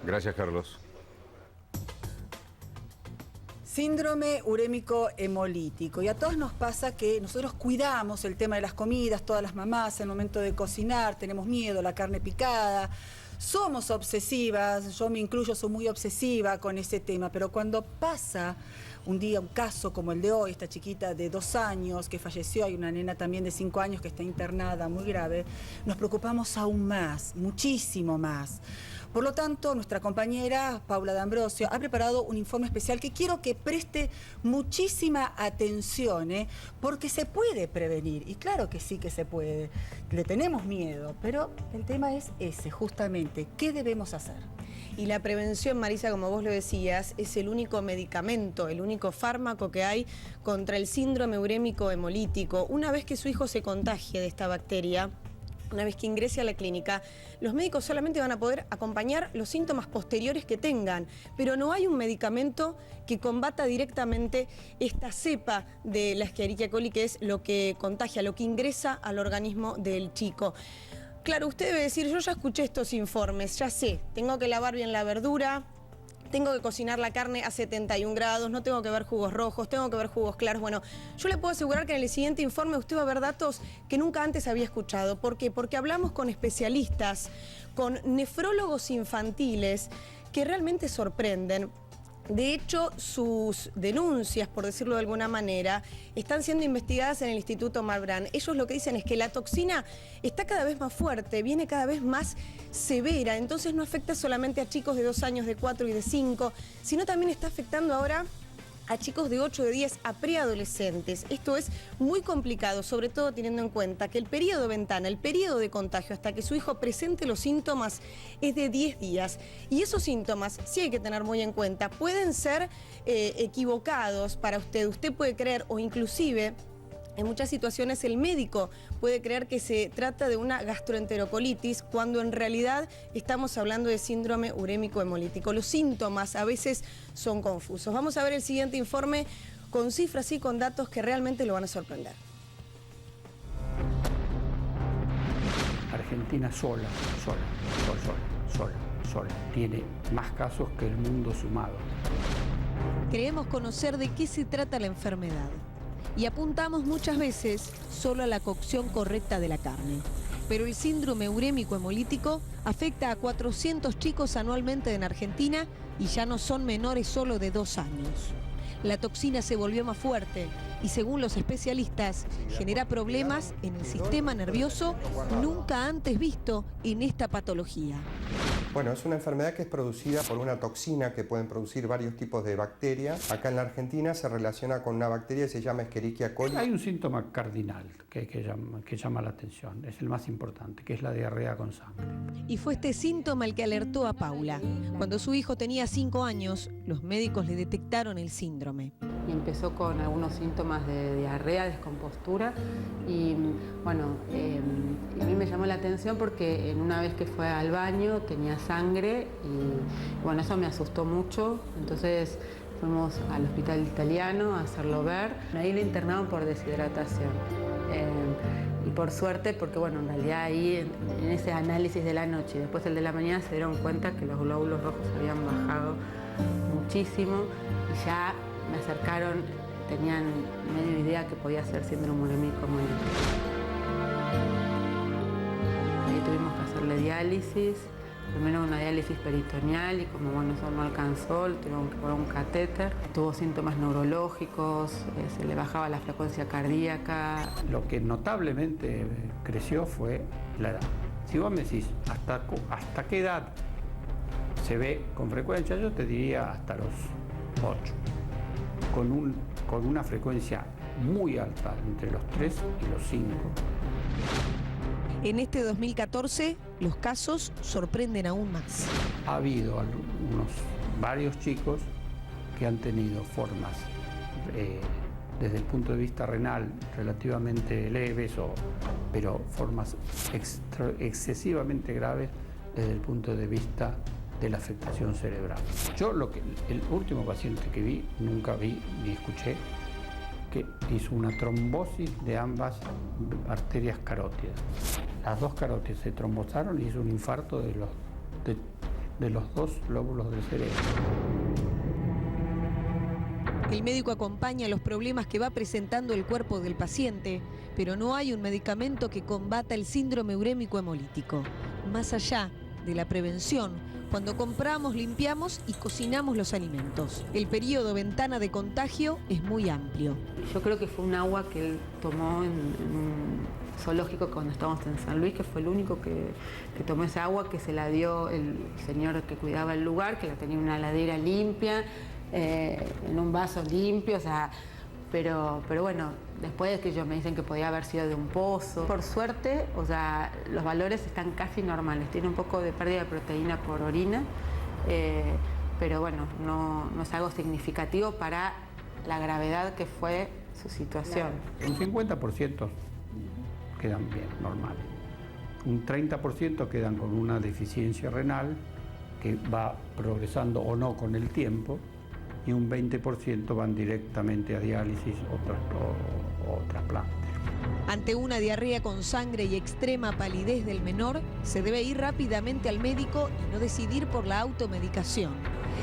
Gracias, Carlos. Síndrome urémico hemolítico. Y a todos nos pasa que nosotros cuidamos el tema de las comidas, todas las mamás, en el momento de cocinar, tenemos miedo, la carne picada. Somos obsesivas, yo me incluyo, soy muy obsesiva con ese tema, pero cuando pasa un día un caso como el de hoy, esta chiquita de 2 años que falleció, hay una nena también de 5 años que está internada muy grave, nos preocupamos aún más, muchísimo más. Por lo tanto, nuestra compañera Paula D'Ambrosio ha preparado un informe especial que quiero que preste muchísima atención, porque se puede prevenir, y claro que sí que se puede. Le tenemos miedo, pero el tema es ese, justamente, ¿qué debemos hacer? Y la prevención, Marisa, como vos lo decías, es el único medicamento, el único fármaco que hay contra el síndrome urémico hemolítico. Una vez que su hijo se contagie de esta bacteria, una vez que ingrese a la clínica, los médicos solamente van a poder acompañar los síntomas posteriores que tengan, pero no hay un medicamento que combata directamente esta cepa de la Escherichia coli, que es lo que contagia, lo que ingresa al organismo del chico. Claro, usted debe decir, yo ya escuché estos informes, ya sé, tengo que lavar bien la verdura, tengo que cocinar la carne a 71 grados, no tengo que ver jugos rojos, tengo que ver jugos claros. Bueno, yo le puedo asegurar que en el siguiente informe usted va a ver datos que nunca antes había escuchado. ¿Por qué? Porque hablamos con especialistas, con nefrólogos infantiles que realmente sorprenden. De hecho, sus denuncias, por decirlo de alguna manera, están siendo investigadas en el Instituto Malbrán. Ellos lo que dicen es que la toxina está cada vez más fuerte, viene cada vez más severa, entonces no afecta solamente a chicos de 2 años, de 4 y de 5, sino también está afectando ahora a chicos de 8, de 10, a preadolescentes. Esto es muy complicado, sobre todo teniendo en cuenta que el periodo ventana, el periodo de contagio hasta que su hijo presente los síntomas es de 10 días. Y esos síntomas, sí hay que tener muy en cuenta, pueden ser equivocados para usted. Usted puede creer, o inclusive en muchas situaciones el médico puede creer que se trata de una gastroenterocolitis cuando en realidad estamos hablando de síndrome urémico hemolítico. Los síntomas a veces son confusos. Vamos a ver el siguiente informe con cifras y con datos que realmente lo van a sorprender. Argentina sola, tiene más casos que el mundo sumado. Creemos conocer de qué se trata la enfermedad y apuntamos muchas veces solo a la cocción correcta de la carne. Pero el síndrome urémico hemolítico afecta a 400 chicos anualmente en Argentina y ya no son menores solo de 2 años. La toxina se volvió más fuerte y, según los especialistas, genera problemas en el sistema nervioso nunca antes visto en esta patología. Bueno, es una enfermedad que es producida por una toxina que pueden producir varios tipos de bacterias. Acá en la Argentina se relaciona con una bacteria que se llama Escherichia coli. Hay un síntoma cardinal que llama la atención, es el más importante, que es la diarrea con sangre. Y fue este síntoma el que alertó a Paula. Cuando su hijo tenía 5 años, los médicos le detectaron el síndrome. Y empezó con algunos síntomas de diarrea, descompostura y bueno, a mí me llamó la atención porque en una vez que fue al baño tenía sangre y bueno, eso me asustó mucho, entonces fuimos al hospital italiano a hacerlo ver. Ahí le internaron por deshidratación y por suerte, porque bueno, en realidad ahí en ese análisis de la noche y después el de la mañana se dieron cuenta que los glóbulos rojos habían bajado muchísimo y ya me acercaron, tenían medio idea que podía ser síndrome urémico hemolítico. Ahí tuvimos que hacerle diálisis, primero una diálisis peritoneal y como bueno, eso no alcanzó, le tuvieron que poner un catéter. Tuvo síntomas neurológicos, se le bajaba la frecuencia cardíaca. Lo que notablemente creció fue la edad. Si vos me decís hasta qué edad se ve con frecuencia, yo te diría hasta los 8. Con una frecuencia muy alta, entre los 3 y los 5. En este 2014, los casos sorprenden aún más. Ha habido varios chicos que han tenido formas, desde el punto de vista renal, relativamente leves, pero formas excesivamente graves desde el punto de vista de la afectación cerebral. Yo el último paciente que vi, nunca vi ni escuché, que hizo una trombosis de ambas arterias carótidas. Las 2 carótidas se trombosaron y hizo un infarto de los 2 lóbulos del cerebro. El médico acompaña los problemas que va presentando el cuerpo del paciente, pero no hay un medicamento que combata el síndrome urémico hemolítico. Más allá de la prevención, cuando compramos, limpiamos y cocinamos los alimentos. El periodo ventana de contagio es muy amplio. Yo creo que fue un agua que él tomó en un zoológico cuando estábamos en San Luis, que fue el único que tomó esa agua, que se la dio el señor que cuidaba el lugar, que la tenía en una heladera limpia, en un vaso limpio, o sea, pero bueno, después de que ellos me dicen que podía haber sido de un pozo. Por suerte, o sea, los valores están casi normales, tiene un poco de pérdida de proteína por orina, pero bueno, no es algo significativo para la gravedad que fue su situación. Un 50% quedan bien, normales. Un 30% quedan con una deficiencia renal que va progresando o no con el tiempo, y un 20% van directamente a diálisis o trasplante. Ante una diarrea con sangre y extrema palidez del menor, se debe ir rápidamente al médico y no decidir por la automedicación.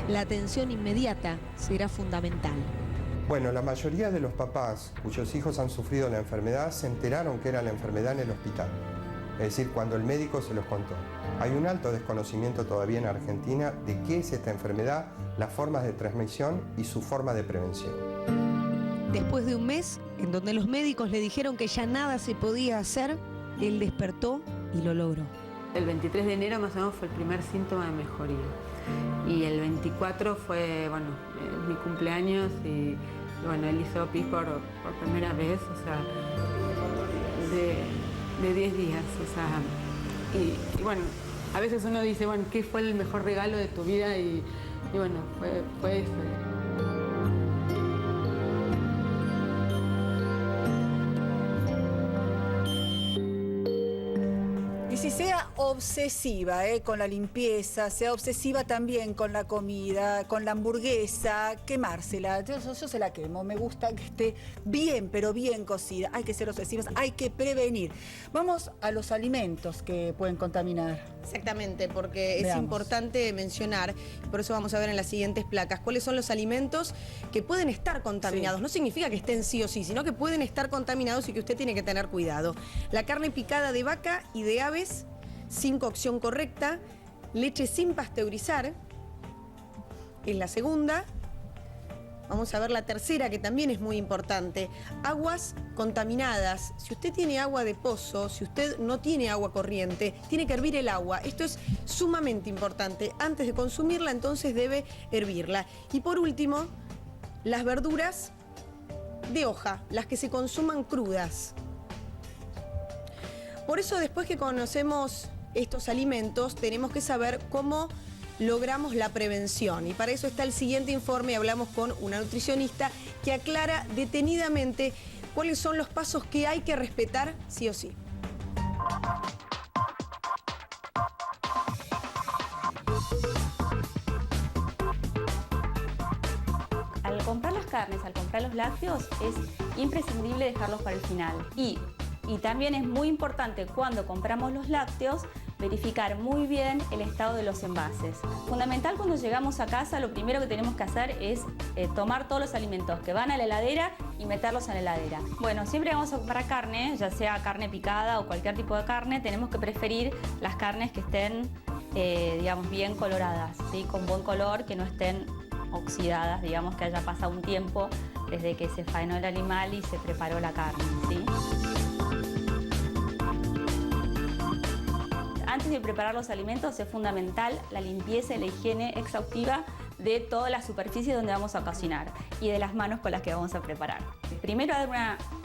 La atención inmediata será fundamental. Bueno, la mayoría de los papás cuyos hijos han sufrido la enfermedad se enteraron que era la enfermedad en el hospital, es decir, cuando el médico se los contó. Hay un alto desconocimiento todavía en Argentina de qué es esta enfermedad, las formas de transmisión y su forma de prevención. Después de un mes, en donde los médicos le dijeron que ya nada se podía hacer, él despertó y lo logró. El 23 de enero más o menos fue el primer síntoma de mejoría. Y el 24 fue, bueno, mi cumpleaños y bueno, él hizo pis por primera vez, o sea, de 10 días, o sea, y bueno, a veces uno dice, bueno, ¿qué fue el mejor regalo de tu vida? Y bueno, fue eso. Y si sea obsesiva con la limpieza, sea obsesiva también con la comida, con la hamburguesa, quemársela. Yo se la quemo, me gusta que esté bien, pero bien cocida. Hay que ser obsesivas, hay que prevenir. Vamos a los alimentos que pueden contaminar. Exactamente, porque Veamos. es importante mencionar, por eso vamos a ver en las siguientes placas, cuáles son los alimentos que pueden estar contaminados. Sí. No significa que estén sí o sí, sino que pueden estar contaminados y que usted tiene que tener cuidado. La carne picada de vaca y de aves sin cocción correcta, leche sin pasteurizar, es la segunda. Vamos a ver la tercera, que también es muy importante. Aguas contaminadas. Si usted tiene agua de pozo, si usted no tiene agua corriente, tiene que hervir el agua. Esto es sumamente importante. Antes de consumirla, entonces debe hervirla. Y por último, las verduras de hoja, las que se consuman crudas. Por eso, después que conocemos estos alimentos, tenemos que saber cómo logramos la prevención. Y para eso está el siguiente informe. Hablamos con una nutricionista que aclara detenidamente cuáles son los pasos que hay que respetar sí o sí. Al comprar las carnes, al comprar los lácteos, es imprescindible dejarlos para el final. Y también es muy importante cuando compramos los lácteos verificar muy bien el estado de los envases. Fundamental cuando llegamos a casa, lo primero que tenemos que hacer es tomar todos los alimentos que van a la heladera y meterlos en la heladera. Bueno, siempre que vamos a comprar carne, ya sea carne picada o cualquier tipo de carne, tenemos que preferir las carnes que estén, digamos, bien coloradas, ¿sí? Con buen color, que no estén oxidadas, digamos, que haya pasado un tiempo desde que se faenó el animal y se preparó la carne, ¿sí? Antes de preparar los alimentos es fundamental la limpieza y la higiene exhaustiva de toda la superficie donde vamos a cocinar y de las manos con las que vamos a preparar. Primero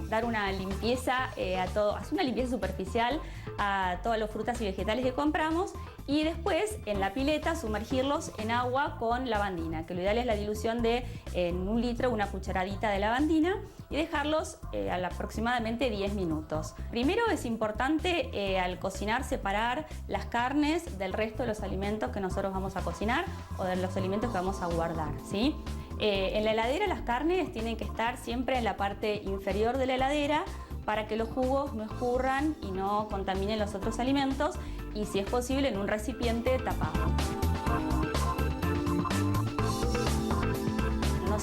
dar una limpieza hacer una limpieza superficial a todas las frutas y vegetales que compramos y después en la pileta sumergirlos en agua con lavandina, que lo ideal es la dilución de en 1 litro una cucharadita de lavandina y dejarlos aproximadamente 10 minutos. Primero es importante al cocinar separar las carnes del resto de los alimentos que nosotros vamos a cocinar o de los alimentos que vamos a guardar, ¿sí? En la heladera las carnes tienen que estar siempre en la parte inferior de la heladera para que los jugos no escurran y no contaminen los otros alimentos y si es posible en un recipiente tapado.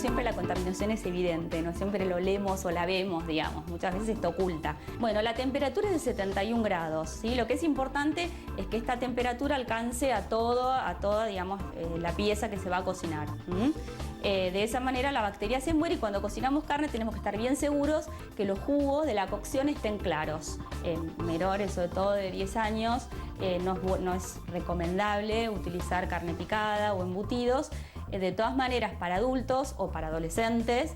siempre la contaminación es evidente, no siempre lo leemos o la vemos, digamos, muchas veces está oculta. Bueno, la temperatura es de 71 grados, ¿sí? Lo que es importante es que esta temperatura alcance a toda, digamos, la pieza que se va a cocinar. De esa manera la bacteria se muere y cuando cocinamos carne tenemos que estar bien seguros que los jugos de la cocción estén claros. Menores, sobre todo de 10 años, no es recomendable utilizar carne picada o embutidos. De todas maneras, para adultos o para adolescentes,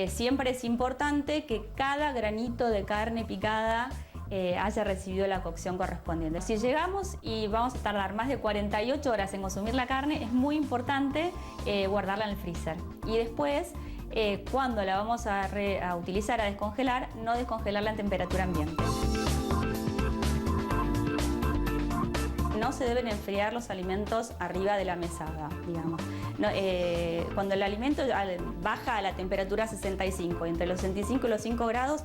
siempre es importante que cada granito de carne picada haya recibido la cocción correspondiente. Si llegamos y vamos a tardar más de 48 horas en consumir la carne, es muy importante guardarla en el freezer. Y después, cuando la vamos a utilizar, a descongelar, no descongelarla en temperatura ambiente. No se deben enfriar los alimentos arriba de la mesada, digamos. No, cuando el alimento baja a la temperatura 65, entre los 65 y los 5 grados,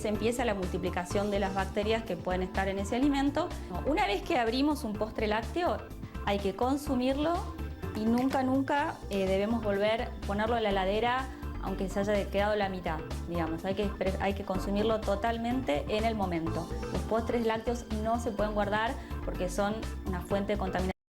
empieza la multiplicación de las bacterias que pueden estar en ese alimento. Una vez que abrimos un postre lácteo, hay que consumirlo y nunca debemos volver a ponerlo en la heladera aunque se haya quedado la mitad, digamos. Hay que consumirlo totalmente en el momento. Los postres lácteos no se pueden guardar porque son una fuente de contaminación.